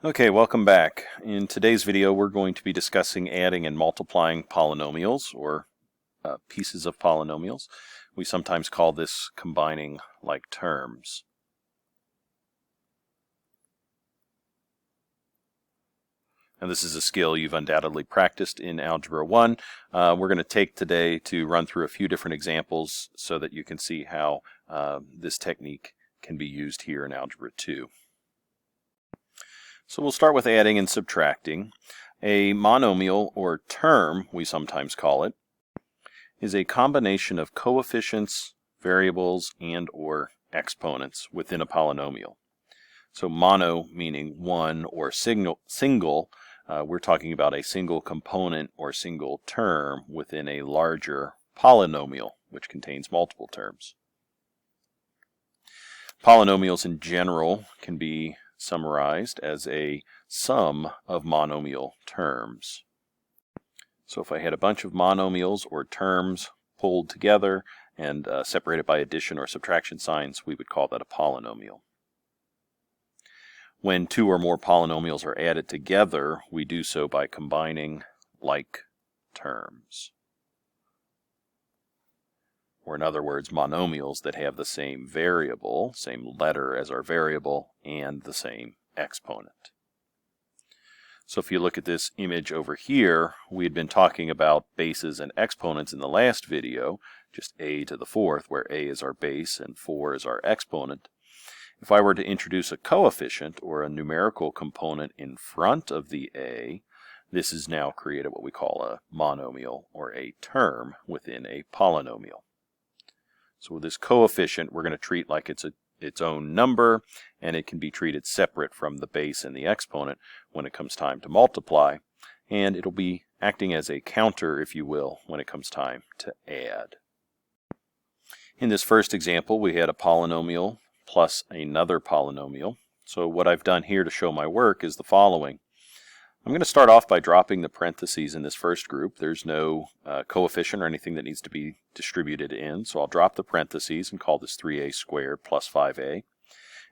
Okay, welcome back. In today's video we're going to be discussing adding and multiplying polynomials or pieces of polynomials. We sometimes call this combining like terms. And this is a skill you've undoubtedly practiced in Algebra 1. We're going to take today to run through a few different examples so that you can see how this technique can be used here in Algebra 2. So we'll start with adding and subtracting. A monomial, or term we sometimes call it, is a combination of coefficients, variables, and or exponents within a polynomial. So mono meaning one or single, we're talking about a single component or single term within a larger polynomial which contains multiple terms. Polynomials in general can be summarized as a sum of monomial terms. So if I had a bunch of monomials or terms pulled together and separated by addition or subtraction signs, we would call that a polynomial. When two or more polynomials are added together, we do so by combining like terms. Or in other words, monomials that have the same variable, same letter as our variable, and the same exponent. So if you look at this image over here, we had been talking about bases and exponents in the last video, just a to the fourth, where a is our base and 4 is our exponent. If I were to introduce a coefficient or a numerical component in front of the a, this has now created what we call a monomial or a term within a polynomial. So with this coefficient, we're going to treat like it's its own number, and it can be treated separate from the base and the exponent when it comes time to multiply, and it'll be acting as a counter, if you will, when it comes time to add. In this first example, we had a polynomial plus another polynomial. So what I've done here to show my work is the following. I'm going to start off by dropping the parentheses in this first group. There's no coefficient or anything that needs to be distributed in, so I'll drop the parentheses and call this 3a squared plus 5a.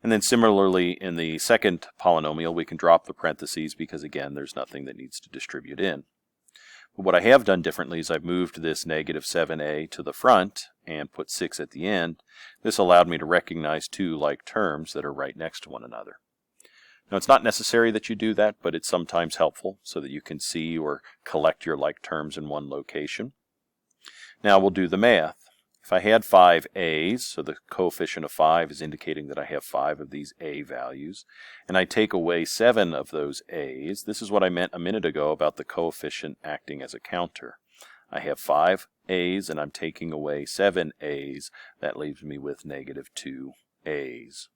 And then similarly in the second polynomial we can drop the parentheses because again there's nothing that needs to distribute in. But what I have done differently is I've moved this negative 7a to the front and put 6 at the end. This allowed me to recognize two like terms that are right next to one another. Now it's not necessary that you do that, but it's sometimes helpful so that you can see or collect your like terms in one location. Now we'll do the math. If I had 5 a's, so the coefficient of 5 is indicating that I have 5 of these a values, and I take away 7 of those a's, this is what I meant a minute ago about the coefficient acting as a counter. I have 5 a's and I'm taking away 7 a's, that leaves me with negative 2 a's.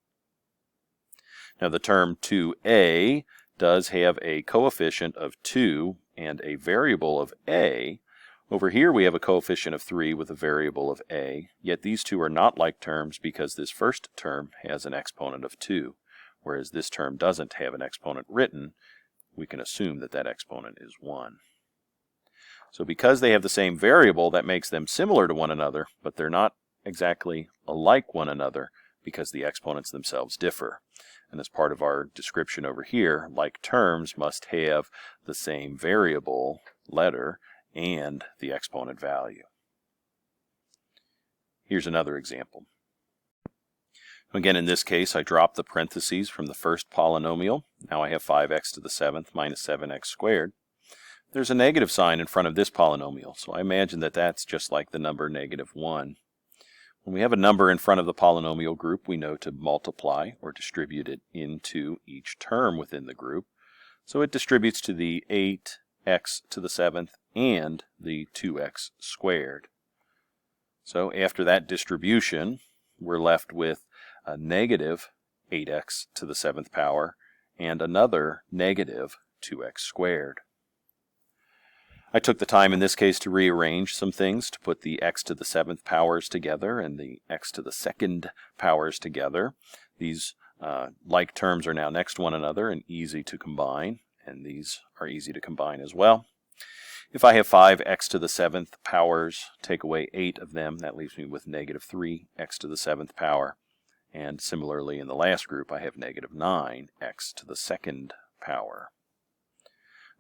Now the term 2a does have a coefficient of 2 and a variable of a. Over here we have a coefficient of 3 with a variable of a, yet these two are not like terms because this first term has an exponent of 2, whereas this term doesn't have an exponent written. We can assume that that exponent is 1. So because they have the same variable, that makes them similar to one another, but they're not exactly alike one another because the exponents themselves differ. And as part of our description over here, like terms must have the same variable, letter, and the exponent value. Here's another example. Again, in this case, I drop the parentheses from the first polynomial. Now I have 5x to the 7th minus 7x squared. There's a negative sign in front of this polynomial, so I imagine that that's just like the number negative 1. When we have a number in front of the polynomial group, we know to multiply or distribute it into each term within the group. So it distributes to the 8x to the 7th and the 2x squared. So after that distribution, we're left with a negative 8x to the 7th power and another negative 2x squared. I took the time in this case to rearrange some things to put the x to the 7th powers together and the x to the 2nd powers together. These like terms are now next to one another and easy to combine, and these are easy to combine as well. If I have 5x to the 7th powers, take away 8 of them, that leaves me with negative 3x to the 7th power. And similarly in the last group I have negative 9x to the 2nd power.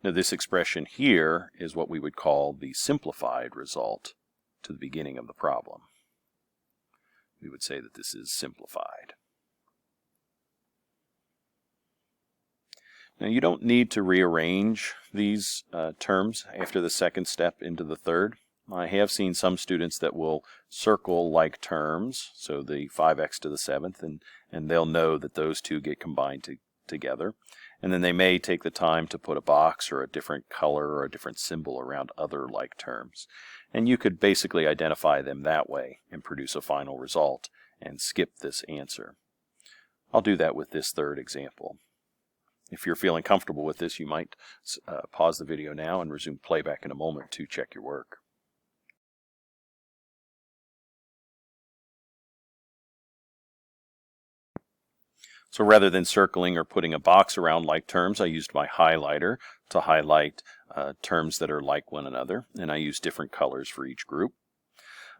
Now this expression here is what we would call the simplified result to the beginning of the problem. We would say that this is simplified. Now you don't need to rearrange these terms after the second step into the third. I have seen some students that will circle like terms, so the 5x to the 7th, and they'll know that those two get combined together. And then they may take the time to put a box or a different color or a different symbol around other like terms. And you could basically identify them that way and produce a final result and skip this answer. I'll do that with this third example. If you're feeling comfortable with this, you might pause the video now and resume playback in a moment to check your work. So rather than circling or putting a box around like terms, I used my highlighter to highlight terms that are like one another, and I used different colors for each group.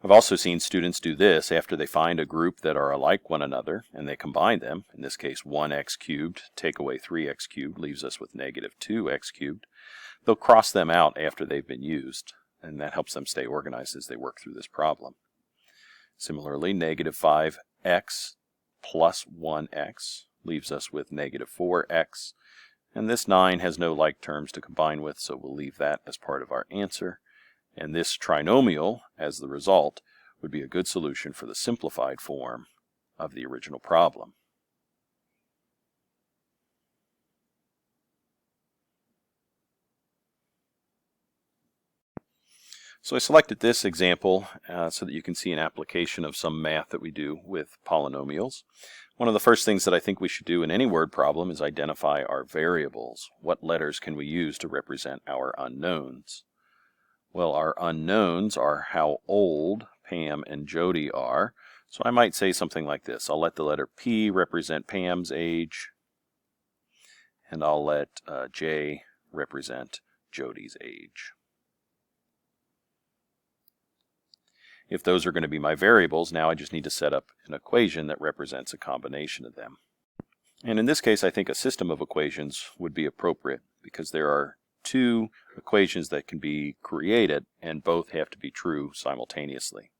I've also seen students do this after they find a group that are alike one another and they combine them. In this case, 1x cubed, take away 3x cubed, leaves us with negative 2x cubed. They'll cross them out after they've been used, and that helps them stay organized as they work through this problem. Similarly, negative 5x plus 1x leaves us with negative 4x, and this 9 has no like terms to combine with, so we'll leave that as part of our answer. And this trinomial, as the result, would be a good solution for the simplified form of the original problem. So I selected this example so that you can see an application of some math that we do with polynomials. One of the first things that I think we should do in any word problem is identify our variables. What letters can we use to represent our unknowns? Well, our unknowns are how old Pam and Jody are. So I might say something like this. I'll let the letter P represent Pam's age, and I'll let J represent Jody's age. If those are going to be my variables, now I just need to set up an equation that represents a combination of them. And in this case, I think a system of equations would be appropriate because there are two equations that can be created and both have to be true simultaneously.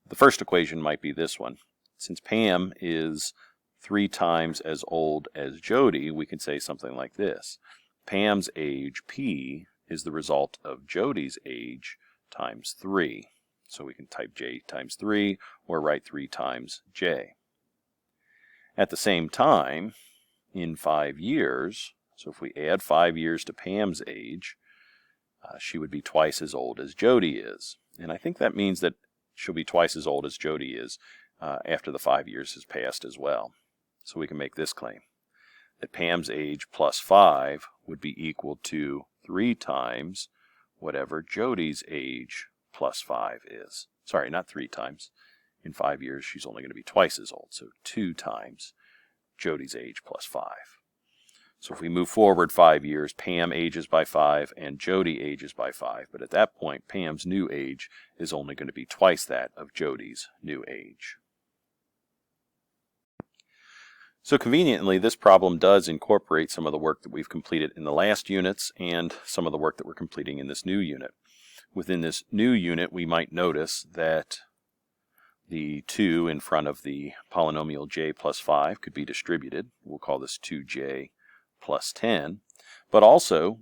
The first equation might be this one. Since Pam is 3 times as old as Jody, we can say something like this. Pam's age, P, is the result of Jody's age times 3. So we can type J times 3 or write 3 times J. At the same time, in 5 years, so if we add 5 years to Pam's age, she would be twice as old as Jody is. And I think that means that she'll be twice as old as Jody is after the 5 years has passed as well. So we can make this claim, that Pam's age plus 5 would be equal to 3 times whatever Jody's age plus 5 is. Sorry, not 3 times. In 5 years, she's only going to be twice as old, so 2 times Jody's age plus 5. So if we move forward 5 years, Pam ages by 5 and Jody ages by 5. But at that point, Pam's new age is only going to be twice that of Jody's new age. So conveniently, this problem does incorporate some of the work that we've completed in the last units and some of the work that we're completing in this new unit. Within this new unit, we might notice that the 2 in front of the polynomial j plus 5 could be distributed. We'll call this 2j plus 10. But also,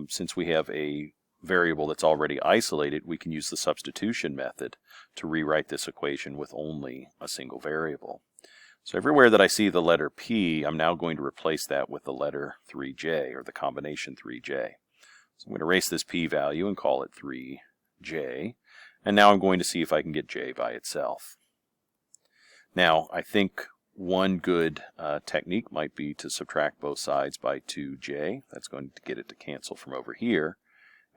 since we have a variable that's already isolated, we can use the substitution method to rewrite this equation with only a single variable. So everywhere that I see the letter P, I'm now going to replace that with the letter 3j, or the combination 3j. So I'm going to erase this P value and call it 3j. And now I'm going to see if I can get j by itself. Now, I think one good technique might be to subtract both sides by 2j. That's going to get it to cancel from over here.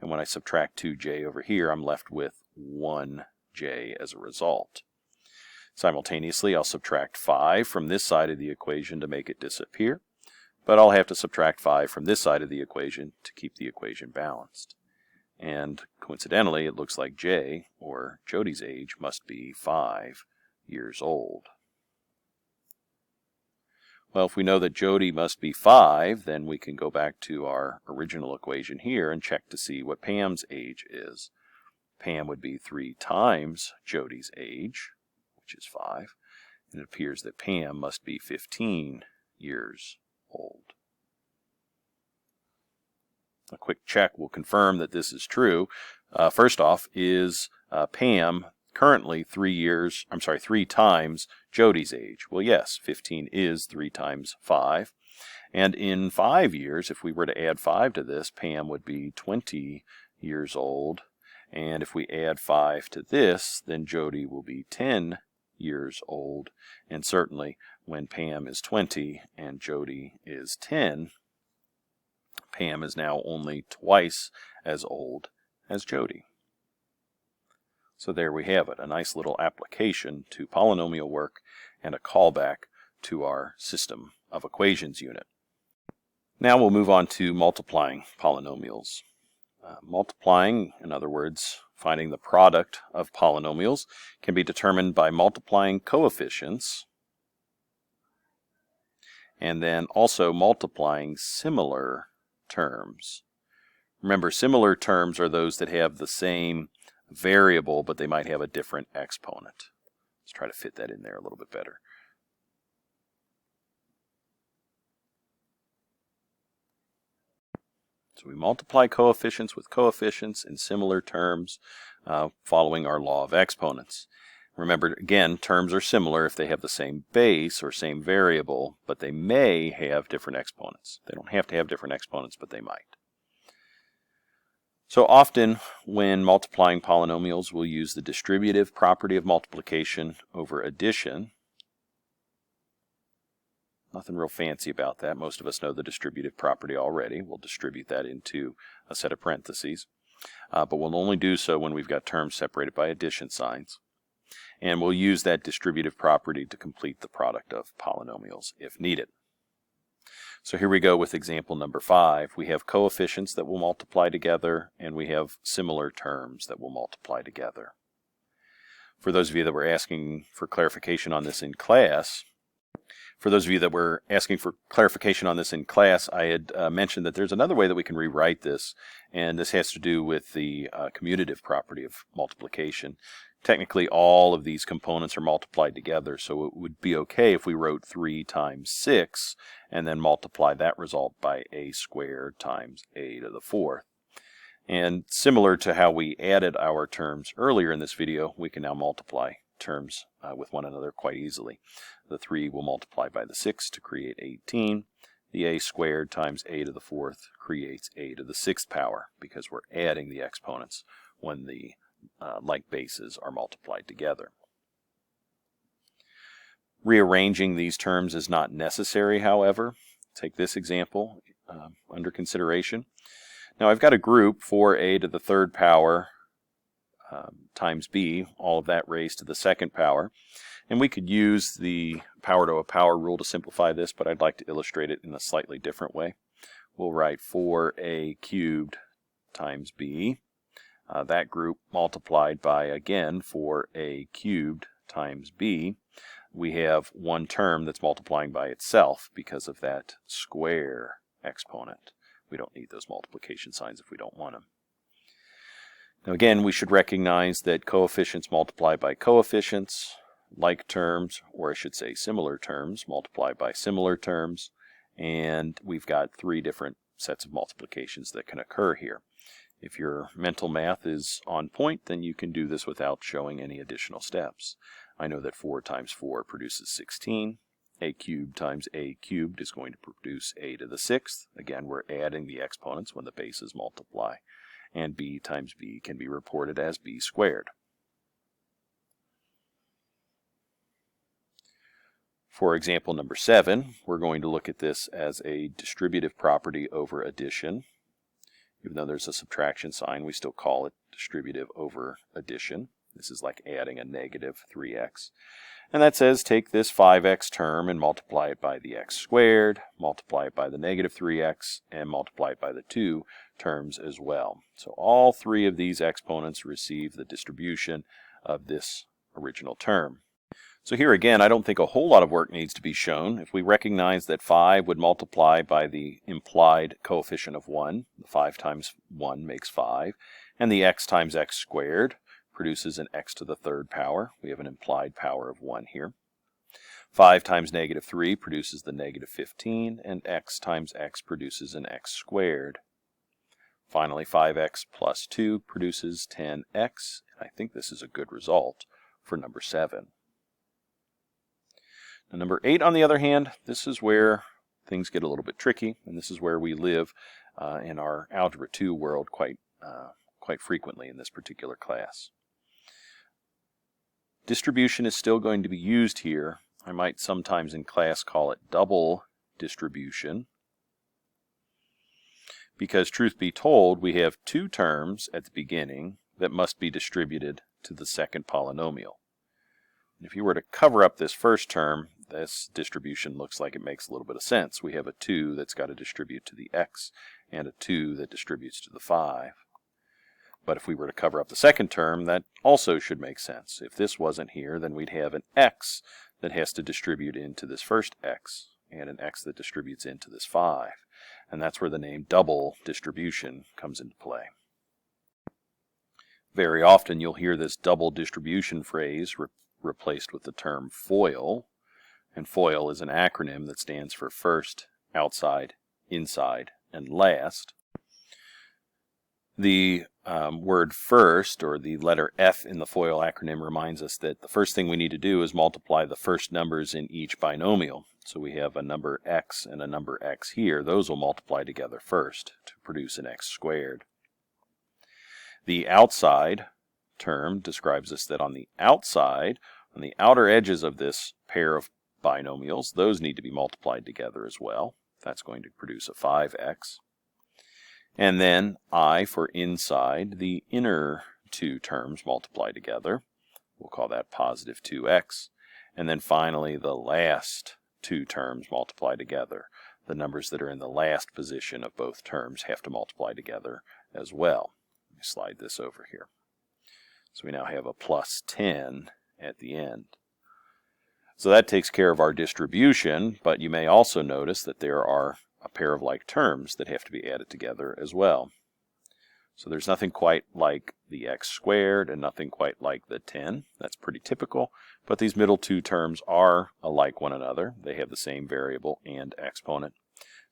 And when I subtract 2j over here, I'm left with 1j as a result. Simultaneously, I'll subtract 5 from this side of the equation to make it disappear. But I'll have to subtract 5 from this side of the equation to keep the equation balanced. And coincidentally, it looks like J, or Jody's age, must be 5 years old. Well, if we know that Jody must be 5, then we can go back to our original equation here and check to see what Pam's age is. Pam would be 3 times Jody's age, which is 5. And it appears that Pam must be 15 years old. A quick check will confirm that this is true. First off, is Pam currently 3 times Jody's age? Well, yes, 15 is 3 times 5. And in 5 years, if we were to add 5 to this, Pam would be 20 years old. And if we add 5 to this, then Jody will be 10 years old. And certainly when Pam is 20 and Jody is 10, Pam is now only twice as old as Jody. So there we have it, a nice little application to polynomial work and a callback to our system of equations unit. Now we'll move on to multiplying polynomials. Multiplying, in other words, finding the product of polynomials, can be determined by multiplying coefficients and then also multiplying similar terms. Remember, similar terms are those that have the same variable, but they might have a different exponent. Let's try to fit that in there a little bit better. So we multiply coefficients with coefficients in similar terms following our law of exponents. Remember, again, terms are similar if they have the same base or same variable, but they may have different exponents. They don't have to have different exponents, but they might. So often when multiplying polynomials, we'll use the distributive property of multiplication over addition. Nothing real fancy about that. Most of us know the distributive property already. We'll distribute that into a set of parentheses. But we'll only do so when we've got terms separated by addition signs. And we'll use that distributive property to complete the product of polynomials if needed. So here we go with example number 5. We have coefficients that will multiply together, and we have similar terms that will multiply together. For those of you that were asking for clarification on this in class, I had mentioned that there's another way that we can rewrite this, and this has to do with the commutative property of multiplication. Technically, all of these components are multiplied together, so it would be okay if we wrote 3 times 6 and then multiply that result by a squared times a to the 4th. And similar to how we added our terms earlier in this video, we can now multiply terms with one another quite easily. The 3 will multiply by the 6 to create 18. The a squared times a to the 4th creates a to the 6th power because we're adding the exponents when the like bases are multiplied together. Rearranging these terms is not necessary, however. Take this example under consideration. Now I've got a group 4a to the 3rd power times b, all of that raised to the 2nd power. And we could use the power to a power rule to simplify this, but I'd like to illustrate it in a slightly different way. We'll write 4a cubed times b. That group multiplied by, again, 4a cubed times b. We have one term that's multiplying by itself because of that square exponent. We don't need those multiplication signs if we don't want them. Now again, we should recognize that coefficients multiply by coefficients, like terms, or I should say similar terms, multiply by similar terms, and we've got 3 different sets of multiplications that can occur here. If your mental math is on point, then you can do this without showing any additional steps. I know that 4 times 4 produces 16. A cubed times a cubed is going to produce a to the 6th. Again, we're adding the exponents when the bases multiply. And b times b can be reported as b squared. For example number 7, we're going to look at this as a distributive property over addition. Even though there's a subtraction sign, we still call it distributive over addition. This is like adding a negative 3x. And that says take this 5x term and multiply it by the x squared, multiply it by the negative 3x, and multiply it by the 2 terms as well. So all 3 of these exponents receive the distribution of this original term. So here again, I don't think a whole lot of work needs to be shown. If we recognize that 5 would multiply by the implied coefficient of 1, 5 times 1 makes 5, and the x times x squared produces an x to the third power. We have an implied power of 1 here. 5 times negative 3 produces the negative 15, and x times x produces an x squared. Finally, 5x plus 2 produces 10x. I think this is a good result for number 7. Now, number 8, on the other hand, this is where things get a little bit tricky, and this is where we live in our Algebra 2 world quite frequently in this particular class. Distribution is still going to be used here. I might sometimes in class call it double distribution, because truth be told, we have 2 terms at the beginning that must be distributed to the second polynomial. If you were to cover up this first term, this distribution looks like it makes a little bit of sense. We have a 2 that's got to distribute to the x, and a 2 that distributes to the 5. But if we were to cover up the second term, that also should make sense. If this wasn't here, then we'd have an x that has to distribute into this first x, and an x that distributes into this 5. And that's where the name double distribution comes into play. Very often you'll hear this double distribution phrase replaced with the term FOIL, and FOIL is an acronym that stands for first, outside, inside, and last. The word first, or the letter F in the FOIL acronym, reminds us that the first thing we need to do is multiply the first numbers in each binomial. So we have a number x and a number x here. Those will multiply together first to produce an x squared. The outside term describes us that on the outside, on the outer edges of this pair of binomials, those need to be multiplied together as well. That's going to produce a 5x. And then I for inside, the inner 2 terms multiply together. We'll call that positive 2x. And then finally, the last 2 terms multiply together. The numbers that are in the last position of both terms have to multiply together as well. Let me slide this over here. So we now have a plus 10 at the end. So that takes care of our distribution, but you may also notice that there are a pair of like terms that have to be added together as well. So there's nothing quite like the x squared and nothing quite like the 10. That's pretty typical, but these middle 2 terms are alike one another. They have the same variable and exponent.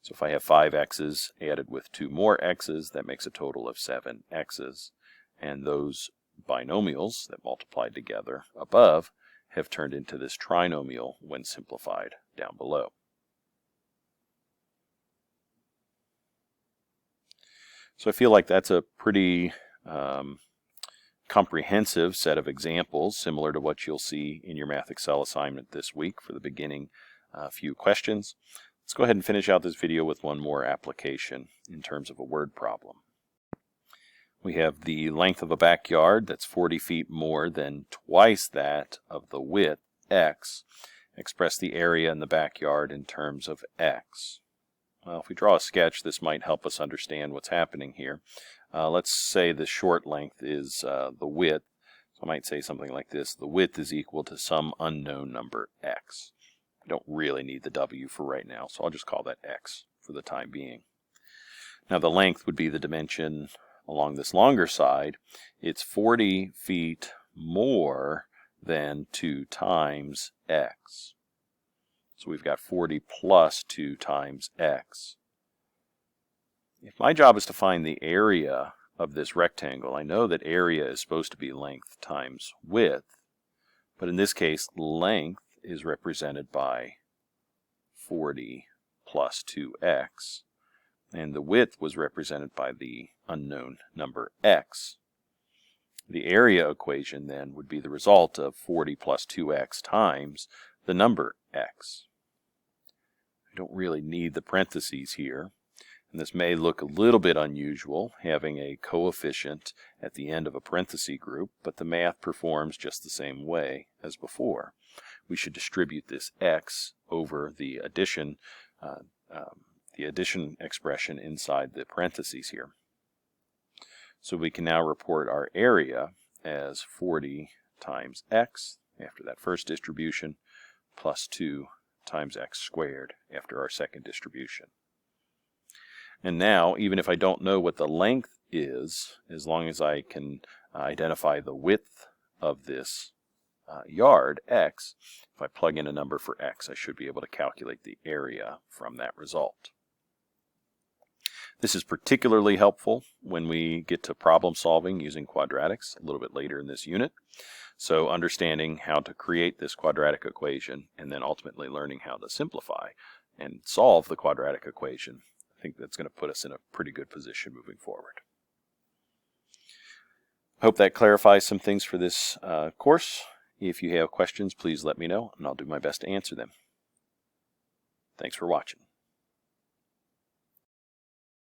So if I have 5 x's added with 2 more x's, that makes a total of 7 x's. And those binomials that multiplied together above have turned into this trinomial when simplified down below. So I feel like that's a pretty comprehensive set of examples, similar to what you'll see in your Math Excel assignment this week for the beginning few questions. Let's go ahead and finish out this video with one more application in terms of a word problem. We have the length of a backyard that's 40 feet more than twice that of the width, x. Express the area in the backyard in terms of x. Well, if we draw a sketch, this might help us understand what's happening here. Let's say the short length is the width. So I might say something like this. The width is equal to some unknown number x. I don't really need the w for right now, so I'll just call that x for the time being. Now the length would be the dimension along this longer side. It's 40 feet more than 2 times x. So we've got 40 plus 2 times x. If my job is to find the area of this rectangle, I know that area is supposed to be length times width, but in this case, length is represented by 40 plus 2x, and the width was represented by the unknown number x. The area equation then would be the result of 40 plus 2x times the number x. I don't really need the parentheses here, and this may look a little bit unusual, having a coefficient at the end of a parenthesis group, but the math performs just the same way as before. We should distribute this x over the addition expression inside the parentheses here. So we can now report our area as 40 times x. after that first distribution, plus 2 times x squared after our second distribution. And now, even if I don't know what the length is, as long as I can identify the width of this yard, x, if I plug in a number for x, I should be able to calculate the area from that result. This is particularly helpful when we get to problem solving using quadratics a little bit later in this unit. So understanding how to create this quadratic equation and then ultimately learning how to simplify and solve the quadratic equation, I think that's going to put us in a pretty good position moving forward. Hope that clarifies some things for this course. If you have questions, please let me know, and I'll do my best to answer them. Thanks for watching.